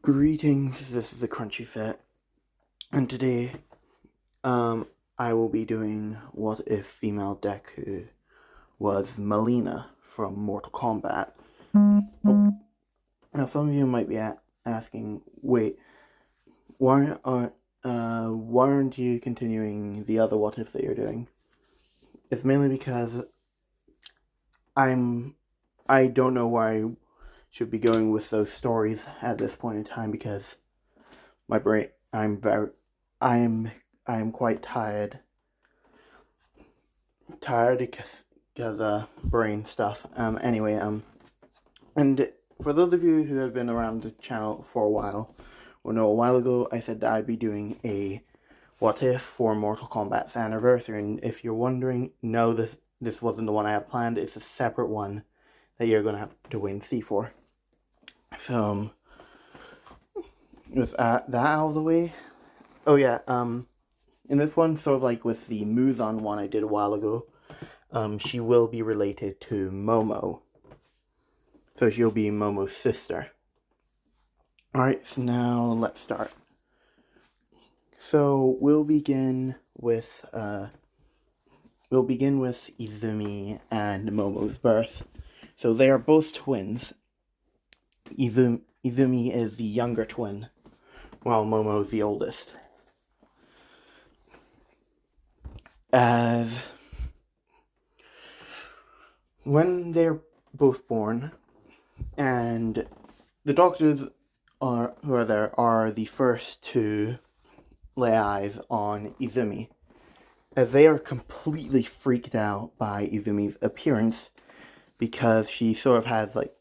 Greetings, this is the Crunchy Fit, and today, I will be doing what if female deku was mileena from Mortal Kombat. Oh, now some of you might be asking, wait, why aren't you continuing the other what ifs that you're doing? It's mainly because I don't know where I should be going with those stories at this point in time because my brain, I'm quite tired because brain stuff. And for those of you who have been around the channel for a while, will know a while ago I said that I'd be doing a what if for Mortal Kombat's anniversary. And if you're wondering, no, this wasn't the one I have planned. It's a separate one that you're gonna have to wait and see for. So with that out of the way, oh yeah, in this one, sort of like with the Muzan one I did a while ago, she will be related to Momo. So she'll be Momo's sister. Alright, so now let's start. So we'll begin with Izumi and Momo's birth. So they are both twins. Izumi is the younger twin, while Momo is the oldest. As when they're both born, and the doctors who are there are the first to lay eyes on Izumi, as they are completely freaked out by Izumi's appearance because she sort of has like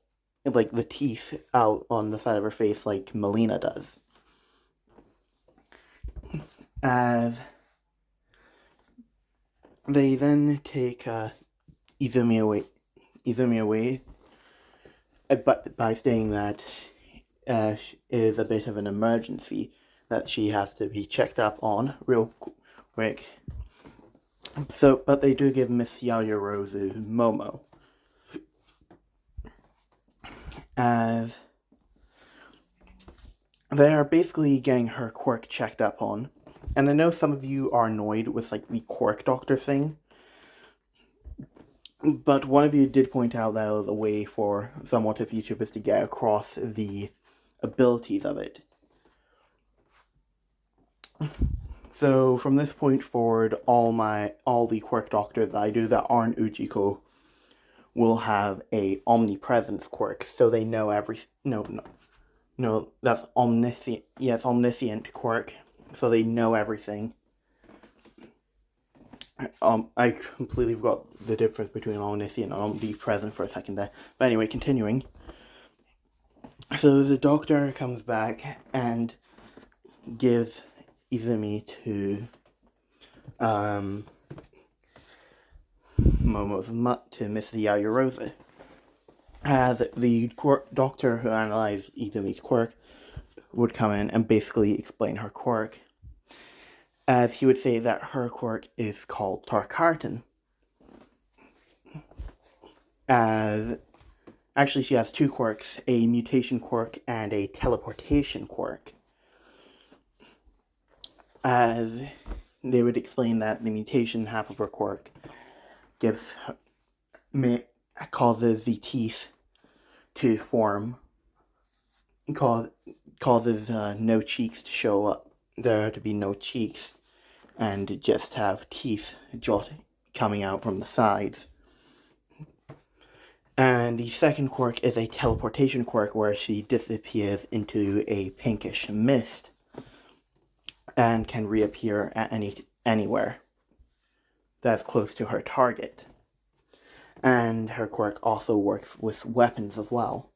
the teeth out on the side of her face like mileena does. As they then take Izumi away, but by saying that is a bit of an emergency that she has to be checked up on real quick. So, but they do give Miss Yaoyorozu Momo, as they are basically getting her quirk checked up on. And I know some of you are annoyed with like the quirk doctor thing, but one of you did point out that it was a way for somewhat of YouTubers to get across the abilities of it. So from this point forward, all the quirk doctors that I do that aren't Ujiko will have a omnipresence quirk, so they know that's omniscient. Yeah, it's omniscient quirk, so they know everything. I completely forgot the difference between omniscient and omnipresent for a second there. But anyway, continuing. So the doctor comes back and gives Izumi to Miss Yaoyorozu. As the doctor who analyzed Izumi's quirk would come in and basically explain her quirk, as he would say that her quirk is called Tarkartan. As actually she has two quirks, a mutation quirk and a teleportation quirk. As they would explain that the mutation half of her quirk causes the teeth to form, causes no cheeks to show up, there to be no cheeks, and just have teeth coming out from the sides. And the second quirk is a teleportation quirk where she disappears into a pinkish mist and can reappear at anywhere that's close to her target. And her quirk also works with weapons as well.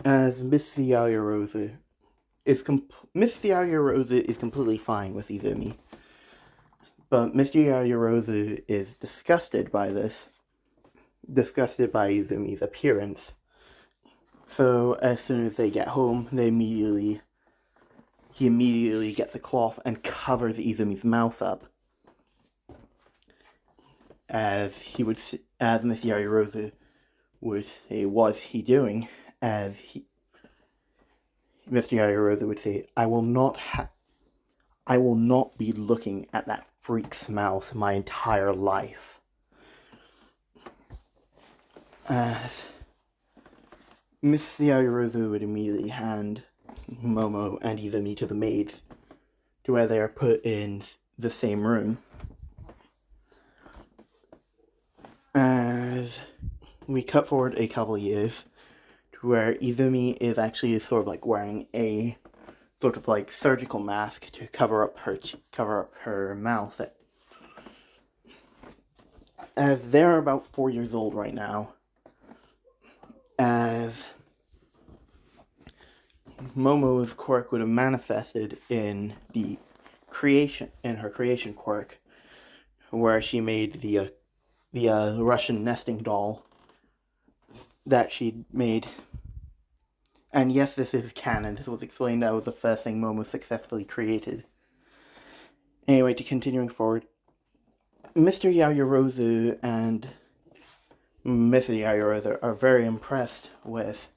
As Miss Yaoyorozu is completely fine with Izumi, but Miss Yaoyorozu is disgusted by Izumi's appearance. So as soon as they get home, he immediately gets a cloth and covers Izumi's mouth up. As Miss Yaoyorozu would say, "What's he doing?" as Mr. Yaoyorozu would say, I will not be looking at that freak's mouse my entire life. As Miss Yaoyorozu would immediately hand Momo and Izumi to the maids, to where they are put in the same room. As we cut forward a couple years, to where Izumi is actually sort of like wearing a sort of like surgical mask to cover up her mouth. As they're about 4 years old right now, as Momo's quirk would have manifested in her creation quirk, where she made the Russian nesting doll that she made. And yes, this is canon. This was explained. That was the first thing Momo successfully created. Anyway, to continuing forward, Mr. Yaoyorozu and Mrs. Yaoyorozu are very impressed with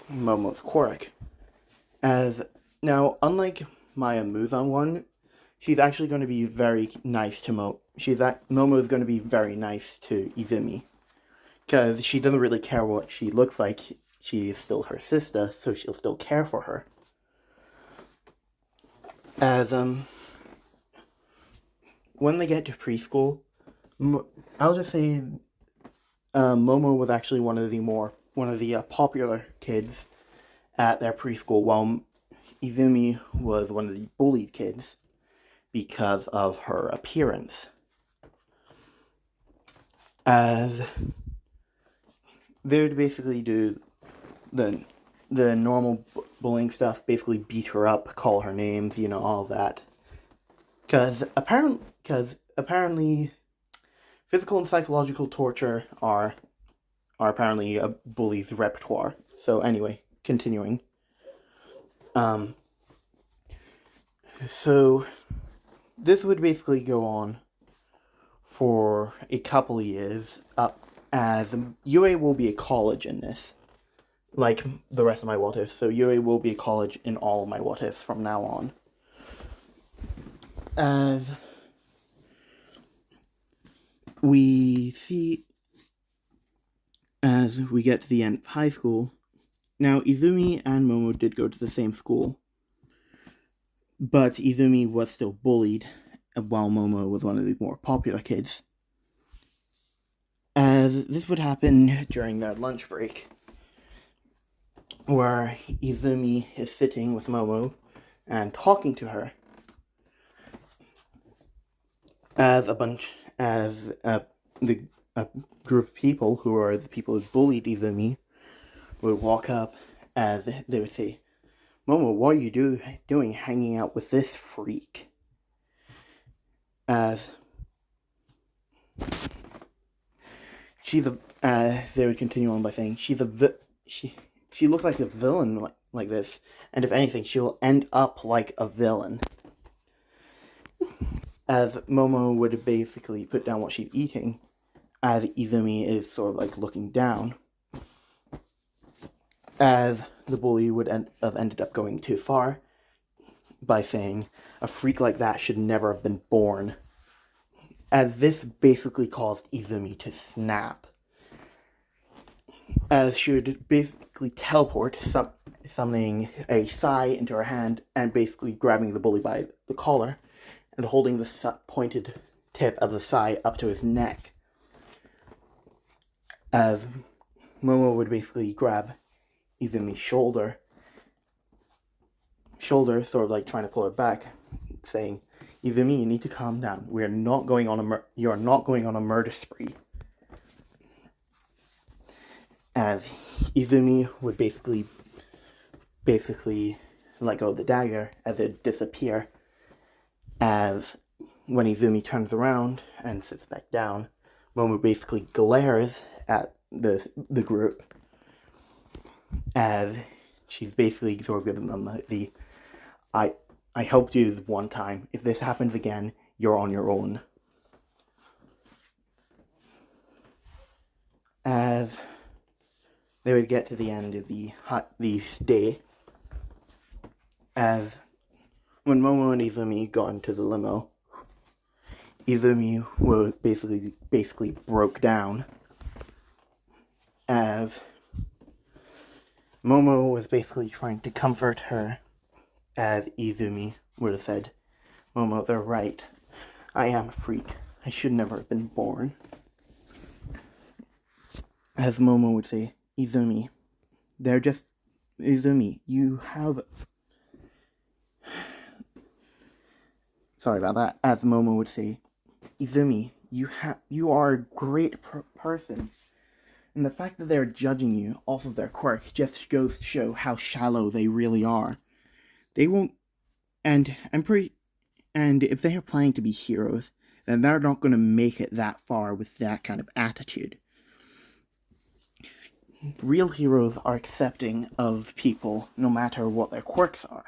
Momo's quirk. As now, unlike Maya Muzan one, she's actually going to be very nice to Momo is going to be very nice to Izumi, because she doesn't really care what she looks like. She is still her sister, so she'll still care for her. As when they get to preschool, I'll just say Momo was actually one of the popular kids at their preschool, while Izumi was one of the bullied kids because of her appearance. As they would basically do the normal bullying stuff, basically beat her up, call her names, all that. Because apparently physical and psychological torture are apparently a bully's repertoire. So anyway, continuing. So this would basically go on for a couple of years, as UA will be a college in this, like the rest of my what ifs. So UA will be a college in all of my what ifs from now on. As we see, as we get to the end of high school, now Izumi and Momo did go to the same school, but Izumi was still bullied, while Momo was one of the more popular kids. As this would happen during their lunch break, where Izumi is sitting with Momo and talking to her, as a group of people who are the people who bullied Izumi would walk up, as they would say, Momo, what are you doing hanging out with this freak? As they would continue on by saying, she looks like a villain like this, and if anything, she will end up like a villain. As Momo would basically put down what she's eating, as Izumi is sort of like looking down, as the bully would have ended up going too far by saying, a freak like that should never have been born. As this basically caused Izumi to snap, as she would basically teleport, summoning a sai into her hand and basically grabbing the bully by the collar and holding the pointed tip of the sai up to his neck. As Momo would basically grab Izumi's shoulder, sort of like trying to pull her back, saying, Izumi, you need to calm down. You are not going on a murder spree. As Izumi would basically let go of the dagger as it disappear. As when Izumi turns around and sits back down, Momo basically glares at the group, as she's basically sort of giving them the I helped you this one time. If this happens again, you're on your own. As they would get to the end of the day, as when Momo and Izumi got into the limo, Izumi was basically broke down, as Momo was basically trying to comfort her, as Izumi would have said, "Momo, they're right. I am a freak. I should never have been born." As Momo would say, "Izumi, Izumi, you have..." Sorry about that. As Momo would say, "Izumi, you are a great person. And the fact that they're judging you off of their quirk just goes to show how shallow they really are. They won't... And if they are planning to be heroes, then they're not going to make it that far with that kind of attitude. Real heroes are accepting of people no matter what their quirks are.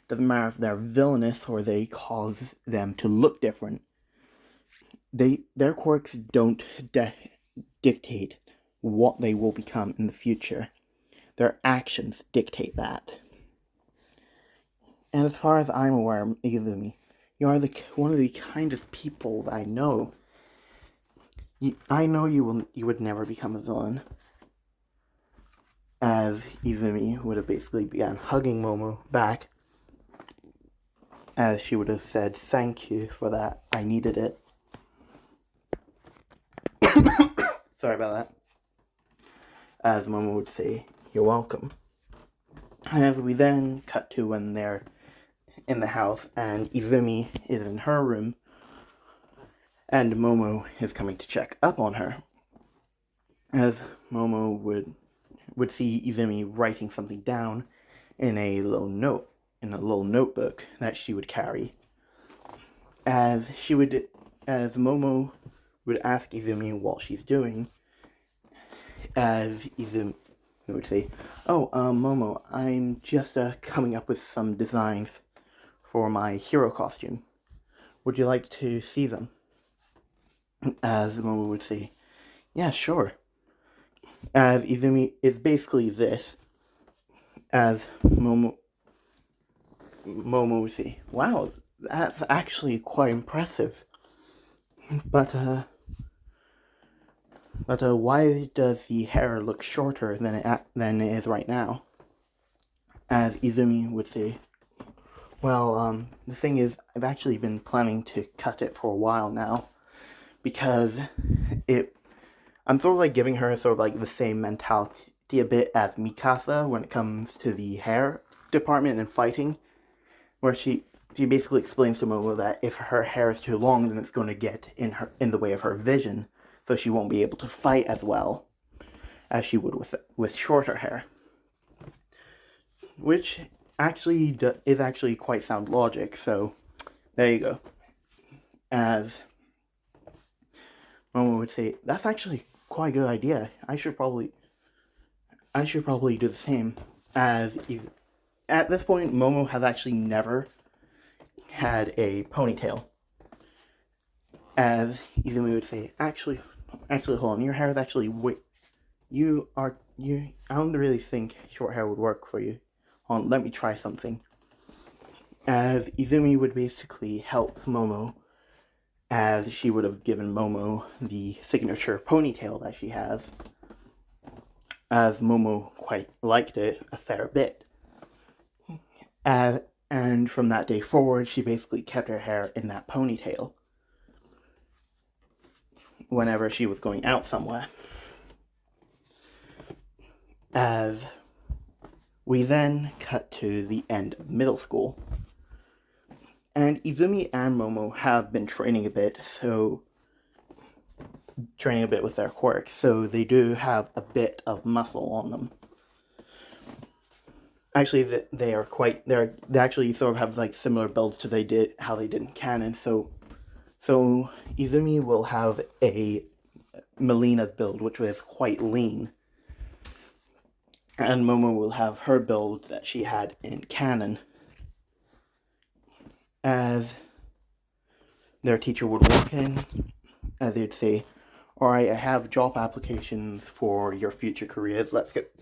Doesn't matter if they're villainous or they cause them to look different. Their quirks don't dictate what they will become in the future. Their actions dictate that. And as far as I'm aware, Izumi, you are one of the kindest people that I know. I know you would never become a villain." As Izumi would have basically began hugging Momo back, as she would have said, "Thank you for that. I needed it." Sorry about that. As Momo would say, "You're welcome." As we then cut to when they're in the house and Izumi is in her room and Momo is coming to check up on her. As Momo would see Izumi writing something down in a little notebook that she would carry. As Momo would ask Izumi what she's doing, as Izumi would say, "Oh, Momo, I'm just coming up with some designs for my hero costume. Would you like to see them?" As Momo would say, "Yeah, sure." As Izumi is basically this, as Momo would say, "Wow, that's actually quite impressive. But why does the hair look shorter than it is right now?" As Izumi would say, "Well, the thing is, I've actually been planning to cut it for a while now, because I'm sort of like giving her sort of like the same mentality a bit as Mikasa when it comes to the hair department and fighting, where she basically explains to Momo that if her hair is too long, then it's going to get in the way of her vision, so she won't be able to fight as well as she would with shorter hair." Which is actually quite sound logic, so there you go. As Momo would say, "That's actually quite a good idea. I should probably do the same." As at this point, Momo has actually never had a ponytail. As Izumi would say, actually, hold on, your hair is actually I don't really think short hair would work for you. Hold on, let me try something." As Izumi would basically help Momo, as she would have given Momo the signature ponytail that she has, as Momo quite liked it a fair bit. And from that day forward, she basically kept her hair in that ponytail whenever she was going out somewhere. As we then cut to the end of middle school, and Izumi and Momo have been training a bit with their quirks, so they do have a bit of muscle on them. Actually, they actually sort of have like similar builds to how they did in canon. So Izumi will have a Mileena's build, which was quite lean, and Momo will have her build that she had in canon. As their teacher would walk in, as they'd say, alright, I have job applications for your future careers, let's get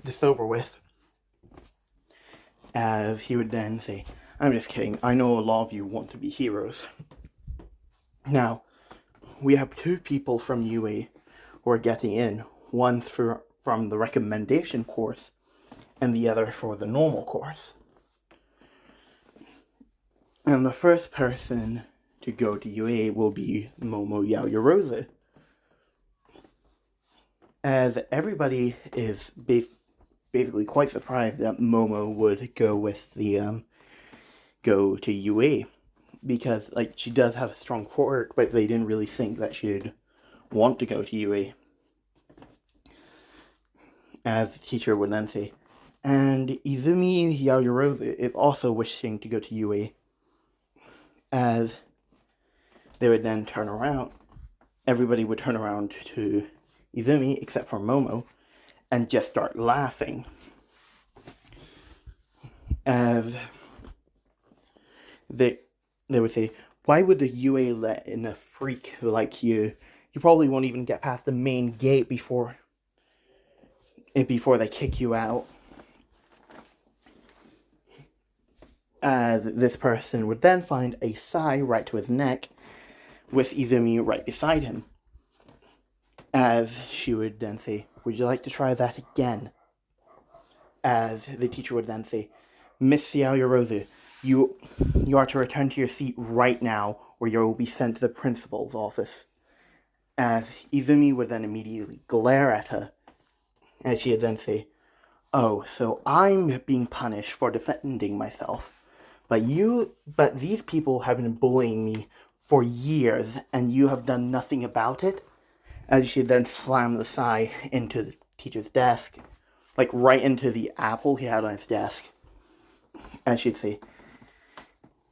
this over with. As he would then say, I'm just kidding, I know a lot of you want to be heroes. Now, we have two people from UA who are getting in. One's from the recommendation course, and the other for the normal course. And the first person to go to UA will be Momo Yaoyorozu. As everybody is basically quite surprised that Momo would go with the go to UA, because like she does have a strong quirk, but they didn't really think that she'd want to go to UA. As the teacher would then say, and Izumi Yaoyorozu is also wishing to go to UA. As they would then turn around, everybody would turn around to Izumi except for Momo and just start laughing. As they would say, why would the UA let in a freak like you? You probably won't even get past the main gate before they kick you out. As this person would then find a sai right to his neck with Izumi right beside him. As she would then say, would you like to try that again? As the teacher would then say, Miss Yaoyorozu, you are to return to your seat right now, or you will be sent to the principal's office. As Izumi would then immediately glare at her, as she would then say, oh, so I'm being punished for defending myself. But these people have been bullying me for years, and you have done nothing about it? As she then slammed the sai into the teacher's desk, like right into the apple he had on his desk. And she'd say,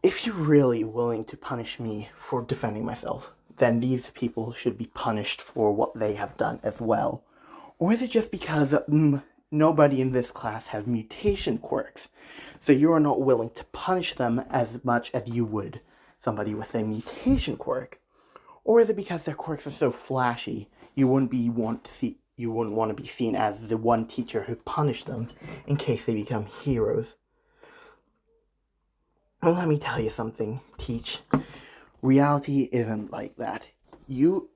if you're really willing to punish me for defending myself, then these people should be punished for what they have done as well. Or is it just because nobody in this class has mutation quirks, so you are not willing to punish them as much as you would somebody with a mutation quirk? Or is it because their quirks are so flashy, you wouldn't want to be seen as the one teacher who punished them in case they become heroes? Well, let me tell you something, Teach. Reality isn't like that. You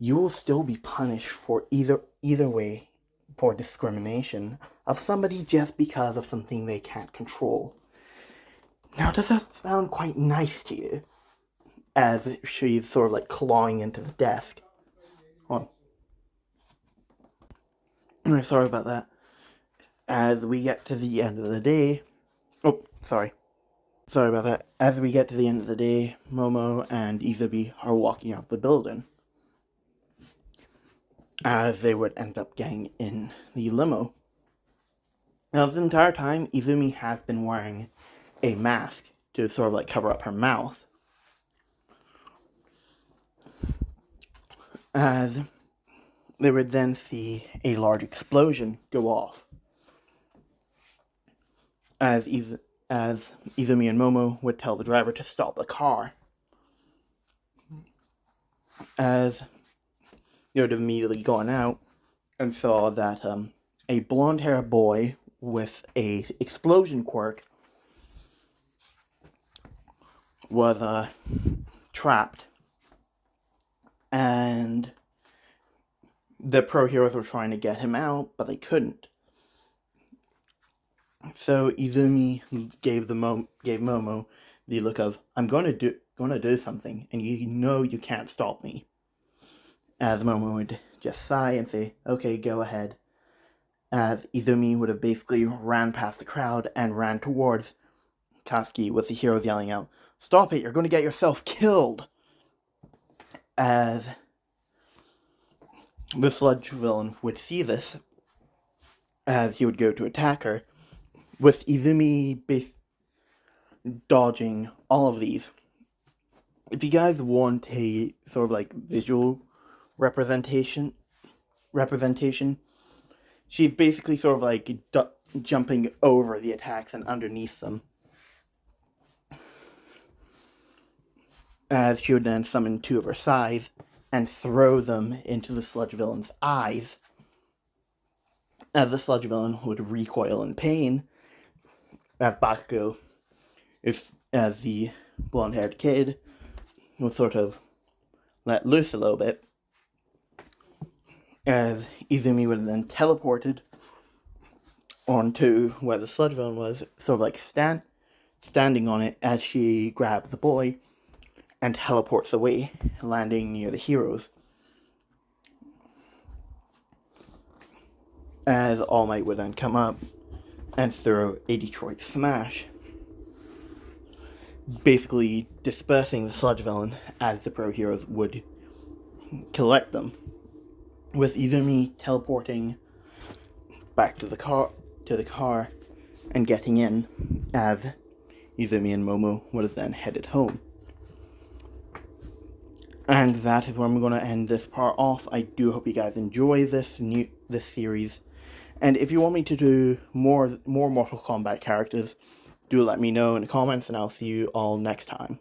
will still be punished for either way for discrimination of somebody just because of something they can't control. Now, does that sound quite nice to you? As she's sort of like clawing into the desk. Hold on. Sorry about that. As we get to the end of the day... Oh, sorry. Sorry about that. As we get to the end of the day, Momo and Izumi are walking out the building. As they would end up getting in the limo. Now, this entire time, Izumi has been wearing a mask to sort of like cover up her mouth. As they would then see a large explosion go off. As Izumi and Momo would tell the driver to stop the car. As they would have immediately gone out and saw that a blonde-haired boy with a explosion quirk was trapped, and the pro heroes were trying to get him out, but they couldn't. So Izumi gave Momo the look of, I'm going to do something, and you know you can't stop me. As Momo would just sigh and say, okay, go ahead. As Izumi would have basically ran past the crowd and ran towards Katsuki with the heroes yelling out, stop it, you're going to get yourself killed. As the sludge villain would see this, as he would go to attack her, with Izumi dodging all of these. If you guys want a sort of like visual representation, she's basically sort of like jumping over the attacks and underneath them. As she would then summon two of her sais and throw them into the sludge villain's eyes, as the sludge villain would recoil in pain, as Bakugo, as the blonde-haired kid, would sort of let loose a little bit, as Izumi would then teleported onto where the sludge villain was, sort of like standing on it as she grabs the boy and teleports away, landing near the heroes. As All Might would then come up and throw a Detroit Smash, basically dispersing the sludge villain as the pro heroes would collect them, with Izumi teleporting back to the car and getting in, as Izumi and Momo would have then headed home. And that is where I'm going to end this part off. I do hope you guys enjoy this series. And if you want me to do more Mortal Kombat characters, do let me know in the comments, and I'll see you all next time.